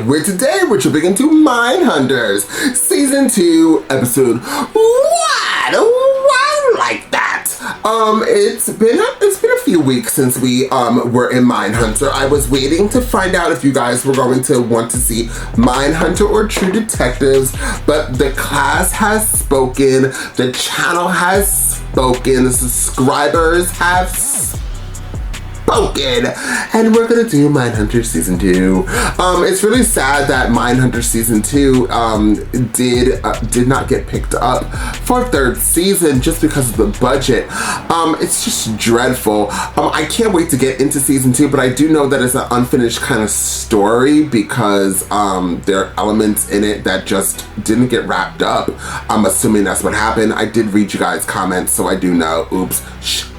where today we're jumping into Mindhunters, Season 2, Episode Why Like That? It's been a few weeks since we were in Mindhunter. I was waiting to find out if you guys were going to want to see Mindhunter or True Detectives, but the class has spoken, the channel has spoken, the subscribers have spoken, and we're gonna do Mindhunter Season 2. It's really sad that Mindhunter Season 2 did not get picked up for third season just because of the budget. It's just dreadful. I can't wait to get into Season 2, but I do know that it's an unfinished kind of story because there are elements in it that just didn't get wrapped up. I'm assuming that's what happened. I did read you guys' comments, so I do know. Oops.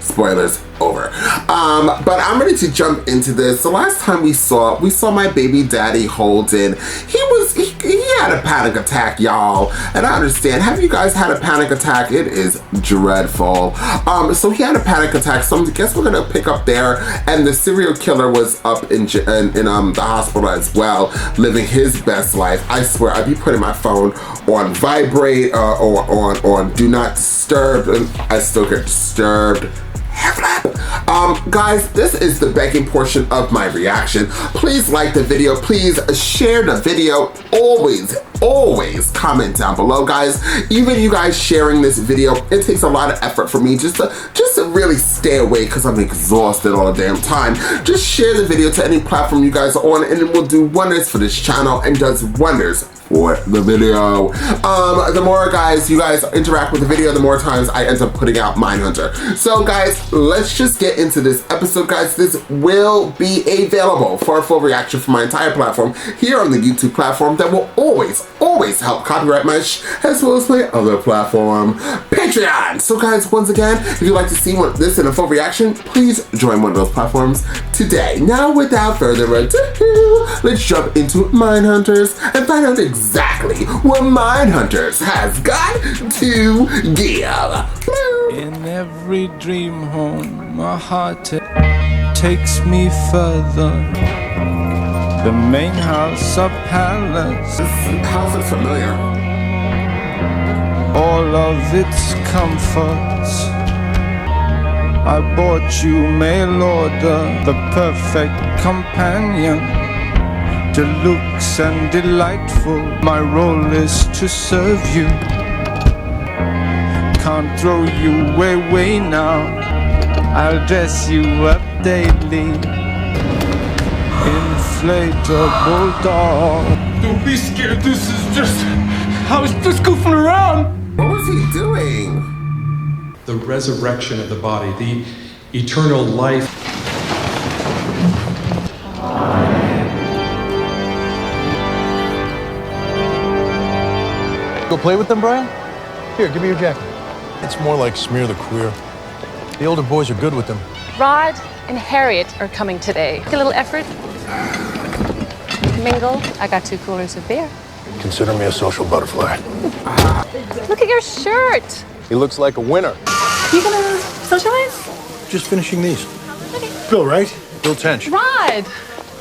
Spoilers over. But I'm ready to jump into this. The last time we saw my baby daddy Holden. He had a panic attack, y'all. And I understand. Have you guys had a panic attack? It is dreadful. So he had a panic attack. So I guess we're gonna pick up there. And the serial killer was up in the hospital as well, living his best life. I swear, I'd be putting my phone on vibrate or on do not disturb, and I still get disturbed. Guys, this is the begging portion of my reaction. Please like the video, please share the video, always comment down below, guys. Even you guys sharing this video, it takes a lot of effort for me just to really stay awake because I'm exhausted all the damn time. Just share the video to any platform you guys are on, and it will do wonders for this channel and does wonders for the video. The more you guys interact with the video, the more times I end up putting out Mindhunter. So guys, let's just get into this episode, guys. This will be available for a full reaction from my entire platform here on the YouTube platform that will always help copyright my as well as my other platform, Patreon. So guys, once again, if you'd like to see this in a full reaction, please join one of those platforms today. Now, without further ado, let's jump into Mindhunters and find out exactly what Mindhunters has got to give. In every dream home, my heart takes me further. The main house, a palace. This house is familiar. All of its comforts. I bought you mail order, the perfect companion. Deluxe and delightful, my role is to serve you. Can't throw you away now. I'll dress you up daily. Inflatable doll. Don't be scared, this is just... I was just goofing around. What was he doing? The resurrection of the body, the eternal life. Go play with them, Brian? Here, give me your jacket. It's more like Smear the Queer. The older boys are good with them. Rod and Harriet are coming today. A little effort. Mingle. I got 2 coolers of beer. Consider me a social butterfly. Look at your shirt. He looks like a winner. You gonna socialize? Just finishing these. Okay. Bill, right? Bill Tench. Rod.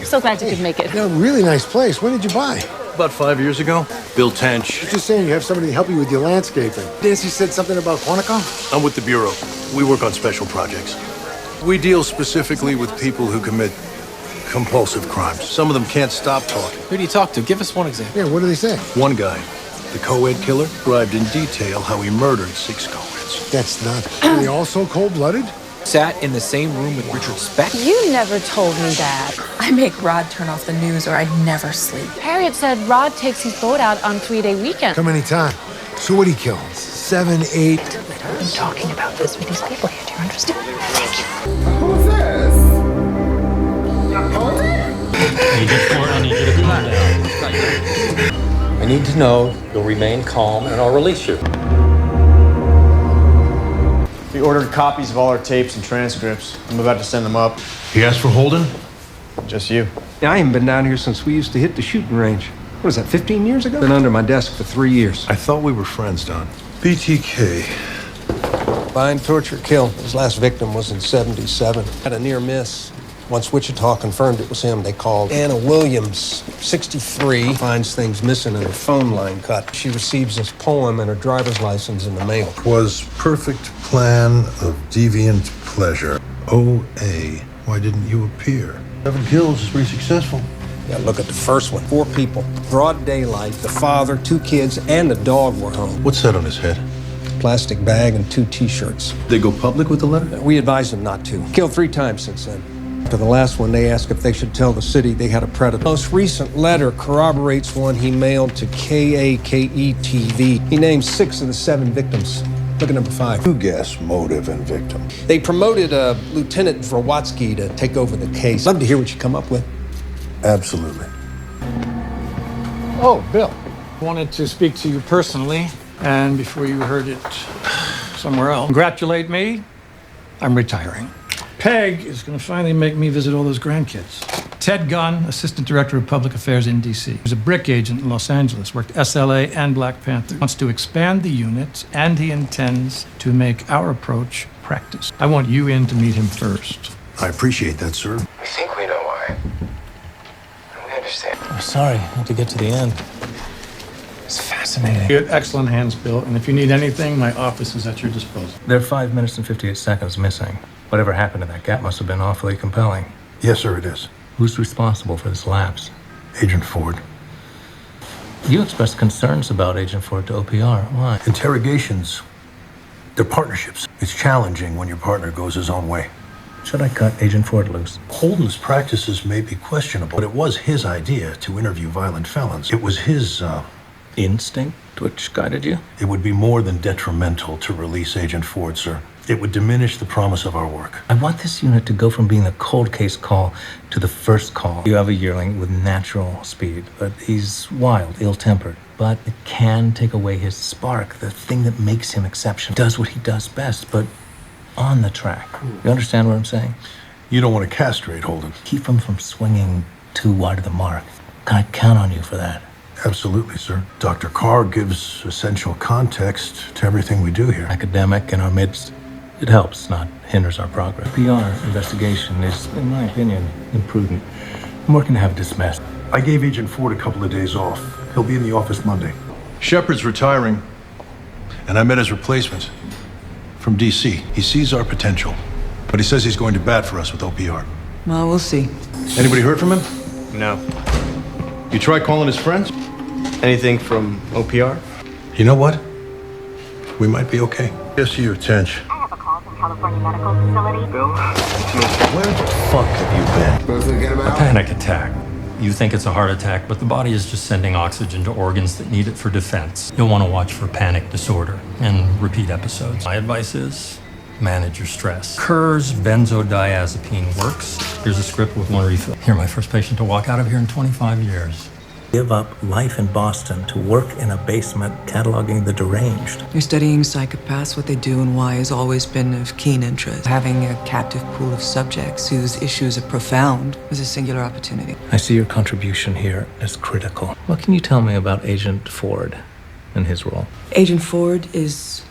So glad you could make it. Yeah, really nice place. When did you buy? About 5 years ago. Bill Tench. I was just saying you have somebody to help you with your landscaping. Nancy said something about Quantico? I'm with the Bureau. We work on special projects. We deal specifically with people who commit compulsive crimes. Some of them can't stop talking. Who do you talk to? Give us one example. Yeah, what do they say? One guy, the co-ed killer, described in detail how he murdered 6 co-eds. That's not... Are they all so cold-blooded? Sat in the same room with Richard Speck. You never told me that. I make Rod turn off the news or I'd never sleep. Harriet said Rod takes his boat out on 3-day weekend. Come anytime. So what'd he kill? 7, 8? I'm talking about this with these people here. Do you understand? Thank you. Who's this? Holden? I need you to calm down. I need to know you'll remain calm and I'll release you. We ordered copies of all our tapes and transcripts. I'm about to send them up. He asked for Holden? Just you. Yeah, I haven't been down here since we used to hit the shooting range. What was that, 15 years ago? Been under my desk for 3 years. I thought we were friends, Don. BTK. Find, torture, kill. His last victim was in '77. Had a near miss. Once Wichita confirmed it was him, they called Anna Williams, 63, finds things missing in her phone line cut. She receives this poem and her driver's license in the mail. Was perfect plan of deviant pleasure. O.A. Why didn't you appear? 7 kills is pretty successful. Yeah, look at the first one. 4 people. Broad daylight. The father, 2 kids, and the dog were home. What's that on his head? Plastic bag and 2 T-shirts. They go public with the letter? We advised them not to. Killed 3 times since then. After the last one, they asked if they should tell the city they had a predator. Most recent letter corroborates one he mailed to KAKE-TV. He named 6 of the 7 victims. Look at number 5. You guess motive and victim. They promoted Lieutenant Verwatsky to take over the case. Love to hear what you come up with. Absolutely. Oh, Bill. Wanted to speak to you personally, and before you heard it somewhere else, congratulate me. I'm retiring. Peg is going to finally make me visit all those grandkids. Ted Gunn, Assistant Director of Public Affairs in D.C. He's a brick agent in Los Angeles, worked SLA and Black Panther. Wants to expand the unit, and he intends to make our approach practice. I want you in to meet him first. I appreciate that, sir. We think we know why. We understand. I'm sorry, I had to get to the end. It's fascinating. You're in excellent hands, Bill, and if you need anything, my office is at your disposal. There are 5 minutes and 58 seconds missing. Whatever happened in that gap must have been awfully compelling. Yes, sir, it is. Who's responsible for this lapse? Agent Ford. You expressed concerns about Agent Ford to OPR. Why? Interrogations. They're partnerships. It's challenging when your partner goes his own way. Should I cut Agent Ford loose? Holden's practices may be questionable, but it was his idea to interview violent felons. It was his, Instinct which guided you? It would be more than detrimental to release Agent Ford, sir. It would diminish the promise of our work. I want this unit to go from being a cold case call to the first call. You have a yearling with natural speed, but he's wild, ill-tempered. But it can take away his spark, the thing that makes him exceptional. Does what he does best, but on the track. You understand what I'm saying? You don't want to castrate Holden. Keep him from swinging too wide of the mark. Can I count on you for that? Absolutely, sir. Dr. Carr gives essential context to everything we do here. Academic in our midst. It helps, not hinders our progress. PR investigation is, in my opinion, imprudent. I'm working to have it dismissed. I gave Agent Ford a couple of days off. He'll be in the office Monday. Shepard's retiring, and I met his replacement from D.C. He sees our potential, but he says he's going to bat for us with OPR. Well, we'll see. Anybody heard from him? No. You try calling his friends? Anything from OPR? You know what? We might be okay. Yes, you, Tench. I have a call from California Medical Facility. Bill? Where the fuck have you been? Supposed to get him out? Panic attack. You think it's a heart attack, but the body is just sending oxygen to organs that need it for defense. You'll want to watch for panic disorder and repeat episodes. My advice is manage your stress. Kerr's benzodiazepine works. Here's a script with 1 refill. You're my first patient to walk out of here in 25 years. Give up life in Boston to work in a basement cataloging the deranged. You're studying psychopaths. What they do and why has always been of keen interest. Having a captive pool of subjects whose issues are profound is a singular opportunity. I see your contribution here as critical. What can you tell me about Agent Ford and his role? Agent Ford is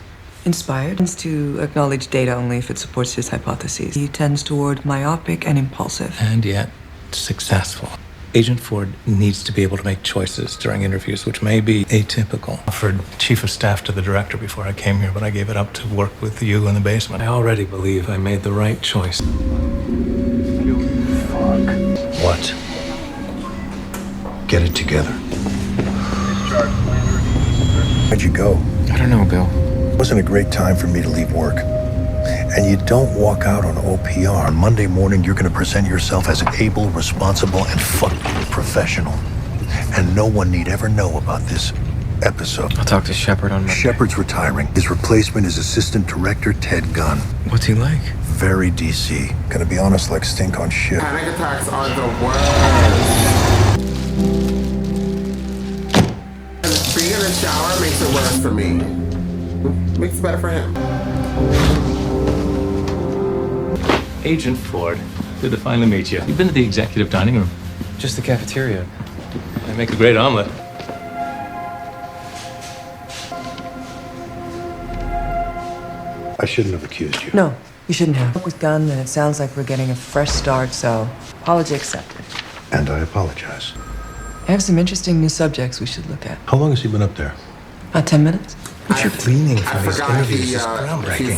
inspired. Tends to acknowledge data only if it supports his hypotheses. He tends toward myopic and impulsive. And yet, successful. Agent Ford needs to be able to make choices during interviews, which may be atypical. I offered chief of staff to the director before I came here, but I gave it up to work with you in the basement. I already believe I made the right choice. Fuck. What? Get it together. Where'd you go? I don't know, Bill. It wasn't a great time for me to leave work. And you don't walk out on OPR. On Monday morning, you're going to present yourself as an able, responsible, and fucking professional. And no one need ever know about this episode. I'll talk to Shepard on Monday. Shepard's retiring. His replacement is Assistant Director Ted Gunn. What's he like? Very DC. Gonna be honest like stink on shit. Panic attacks are the worst. And being in the shower makes it worse for me. Makes it better for him. Agent Ford, good to finally meet you. You've been to the executive dining room. Just the cafeteria. I make a great omelet. I shouldn't have accused you. No, You shouldn't have. Work with Gunn, and it sounds like we're getting a fresh start, so apology accepted. And I apologize. I have some interesting new subjects we should look at. How long has he been up there? About 10 minutes. What you're gleaning from these interviews is groundbreaking.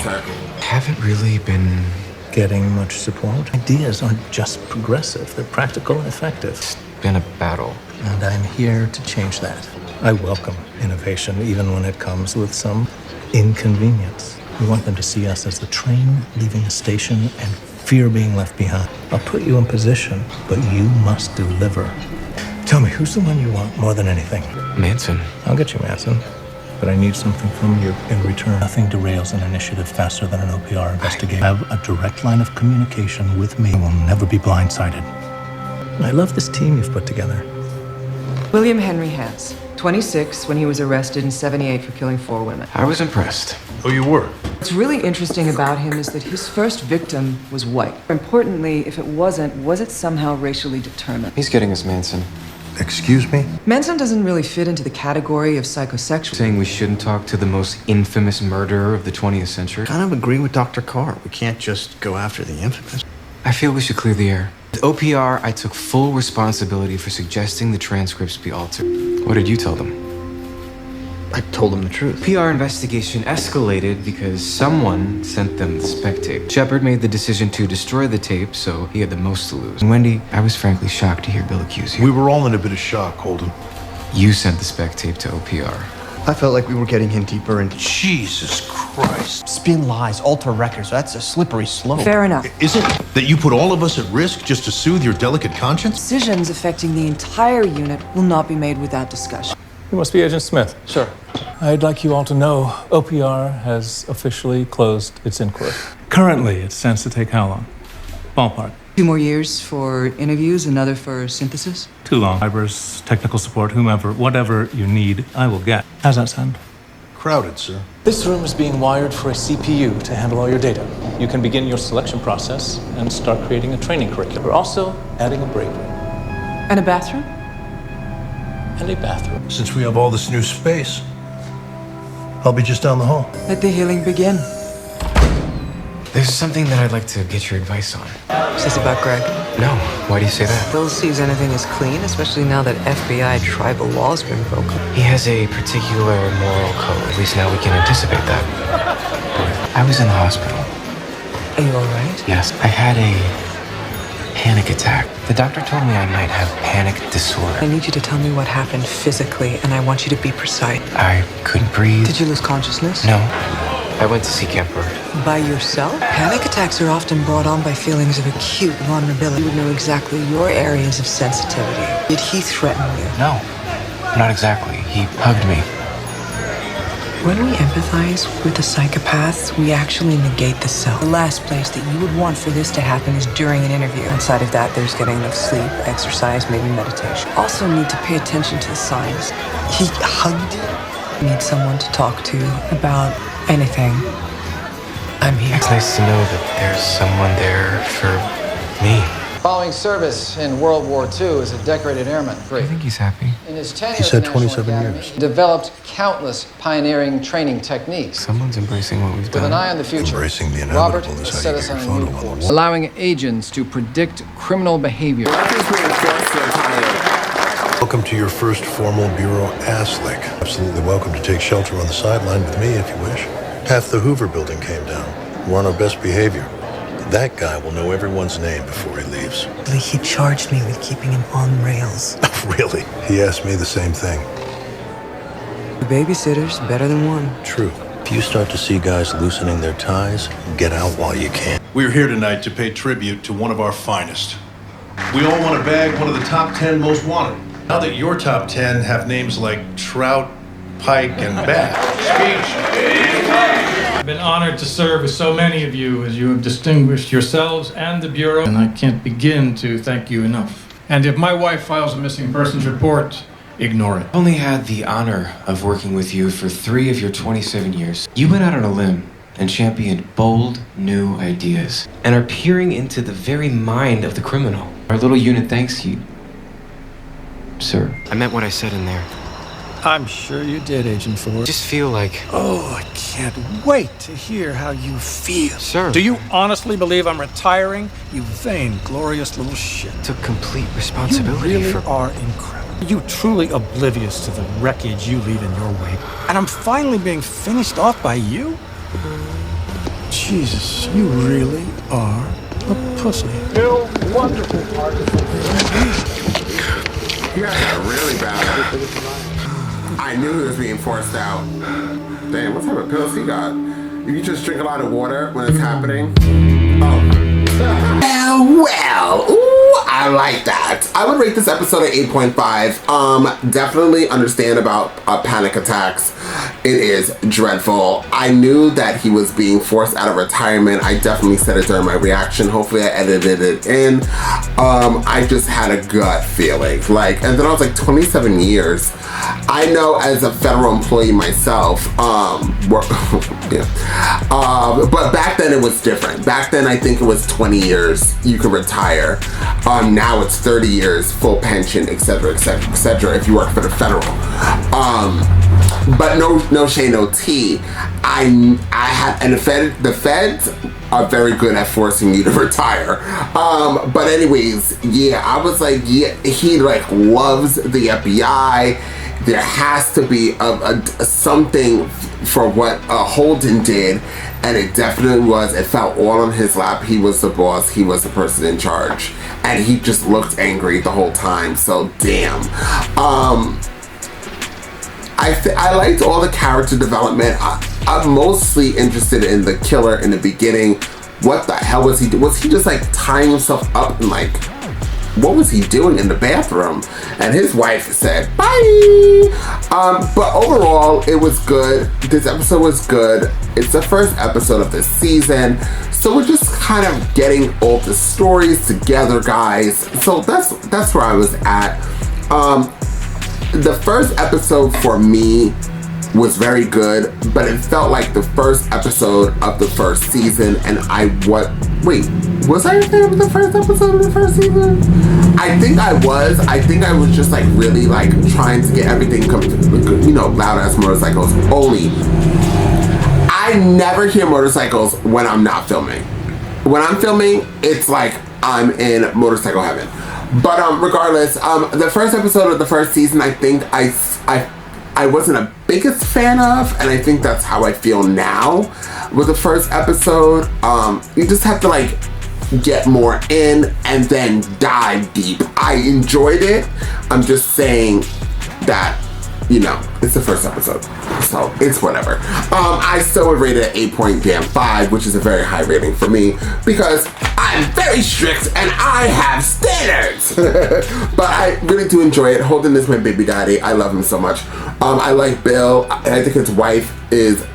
Haven't really been Getting much support. Ideas aren't just progressive, they're practical and effective. It's been a battle. And I'm here to change that. I welcome innovation, even when it comes with some inconvenience. We want them to see us as the train leaving a station and fear being left behind. I'll put you in position, but you must deliver. Tell me, who's the one you want more than anything? Manson. I'll get you Manson, but I need something from you in return. Nothing derails an initiative faster than an OPR investigation. Have a direct line of communication with me. I will never be blindsided. I love this team you've put together. William Henry Hance, 26 when he was arrested in 78 for killing 4 women. I was impressed. Oh, you were? What's really interesting about him is that his first victim was white. Importantly, if it wasn't, was it somehow racially determined? He's getting us Manson. Excuse me? Manson doesn't really fit into the category of psychosexual. Saying we shouldn't talk to the most infamous murderer of the 20th century. Kind of agree with Dr. Carr. We can't just go after the infamous. I feel we should clear the air. With OPR, I took full responsibility for suggesting the transcripts be altered. What did you tell them? I told them the truth. PR investigation escalated because someone sent them the spec tape. Shepard made the decision to destroy the tape, so he had the most to lose. And Wendy, I was frankly shocked to hear Bill accuse you. We were all in a bit of shock, Holden. You sent the spec tape to OPR. I felt like we were getting in deeper into Jesus Christ. spin lies, alter records. That's a slippery slope. Fair enough. Is it that you put all of us at risk just to soothe your delicate conscience? Decisions affecting the entire unit will not be made without discussion. You must be Agent Smith. Sir. I'd like you all to know OPR has officially closed its inquiry. Currently, it stands to take how long? Ballpark. 2 more years for interviews, another for synthesis. Too long. Fibers, technical support, whomever, whatever you need, I will get. How's that sound? Crowded, sir. This room is being wired for a CPU to handle all your data. You can begin your selection process and start creating a training curriculum. We're also adding a break room. And a bathroom? And a bathroom. Since we have all this new space, I'll be just down the hall. Let the healing begin. There's something that I'd like to get your advice on. Is this about Greg? No. Why do you say that? Bill sees anything as clean, especially now that FBI tribal law's been broken. He has a particular moral code. At least now we can anticipate that. I was in the hospital. Are you all right? Yes. I had a panic attack. The doctor told me I might have panic disorder. I need you to tell me what happened physically, and I want you to be precise. I couldn't breathe. Did you lose consciousness? No. I went to see Kemper. By yourself? Panic attacks are often brought on by feelings of acute vulnerability. You would know exactly your areas of sensitivity. Did he threaten you? No, not exactly. He hugged me. When we empathize with a psychopath, we actually negate the self. The last place that you would want for this to happen is during an interview. Outside of that, there's getting enough sleep, exercise, maybe meditation. Also need to pay attention to the signs. He hugged you. Need someone to talk to about anything. I'm here. It's nice to know that there's someone there for me. Following service in World War II as a decorated airman. I think he's happy. In his tenure He said at the National 27 Academy, years. he developed countless pioneering training techniques. Someone's embracing what we've With done. an eye on the future, Embracing the Robert inevitable is has how set you us get on your a new photo on the course, wall. allowing agents to predict criminal behavior. Welcome to your first formal bureau ass lick. Absolutely welcome to take shelter on the sideline with me if you wish. Half the Hoover building came down. We're on our best behavior. That guy will know everyone's name before he leaves. He charged me with keeping him on rails. Really? He asked me the same thing. The babysitter's better than one. True. If you start to see guys loosening their ties, get out while you can. We're here tonight to pay tribute to one of our finest. We all want to bag one of the top 10 most wanted. Now that your top 10 have names like Trout, Pike, and Bat. I've been honored to serve with so many of you as you have distinguished yourselves and the Bureau, and I can't begin to thank you enough. And if my wife files a missing persons report, ignore it. I only had the honor of working with you for 3 of your 27 years. You went out on a limb and championed bold, new ideas and are peering into the very mind of the criminal. Our little unit thanks you, sir. I meant what I said in there. I'm sure you did, Agent Ford. Just feel like... Oh, I can't wait to hear how you feel. Sir. Do you honestly believe I'm retiring? You vain, glorious little shit. Took complete responsibility You really for... are incredible. You truly oblivious to the wreckage you leave in your wake. And I'm finally being finished off by you? Jesus, you really are a pussy. You're wonderful artist. You guys are really bad. I knew he was being forced out. Damn, what type of pills he got? You just drink a lot of water when it's happening? Oh. well. Ooh, I like that. I would rate this episode at 8.5. Definitely understand about panic attacks. It is dreadful. I knew that he was being forced out of retirement. I definitely said it during my reaction. Hopefully I edited it in. I just had a gut feeling. And then I was like, 27 years. I know as a federal employee myself, yeah. But back then it was different. Back then I think it was 20 years you could retire. Now it's 30 years, full pension, etc., etc., etc. if you work for the federal. But no shade, no tea. I had, and the feds are very good at forcing you to retire. But anyways, yeah, I was like, yeah, he loves the FBI. There has to be something for what Holden did, and it definitely was. It fell all on his lap. He was the boss. He was the person in charge, and he just looked angry the whole time. So damn. I liked all the character development. I'm mostly interested in the killer in the beginning. What the hell was he doing? Was he just tying himself up and what was he doing in the bathroom? And his wife said, bye! But overall, it was good. This episode was good. It's the first episode of this season. So we're just kind of getting all the stories together, guys. So that's where I was at. The first episode for me was very good, but it felt like the first episode of the first season, and was I a fan of the first episode of the first season? I think I was. I think I was just really trying to get everything loud ass motorcycles only. I never hear motorcycles when I'm not filming. When I'm filming, it's I'm in motorcycle heaven. But regardless, the first episode of the first season, I think I wasn't a biggest fan of, and I think that's how I feel now with the first episode. You just have to get more in and then dive deep. I enjoyed it. I'm just saying that, it's the first episode, so it's whatever. I still would rate it at 8.5, which is a very high rating for me because I'm very strict and I have standards. But I really do enjoy it. Holden is my baby daddy. I love him so much. I like Bill. I think his wife is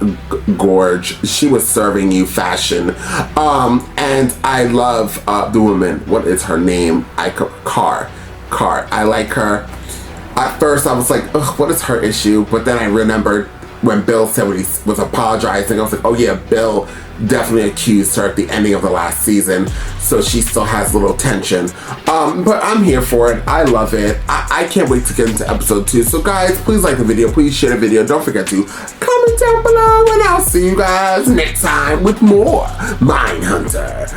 gorge. She was serving you fashion. And I love the woman. What is her name? Car. I like her. At first I was like, ugh, what is her issue? But then I remembered when Bill said when he was apologizing, I was like, oh yeah, Bill definitely accused her at the ending of the last season, so she still has a little tension. But I'm here for it. I love it. I can't wait to get into episode 2. So guys, please like the video, please share the video, don't forget to comment down below, and I'll see you guys next time with more Mindhunter.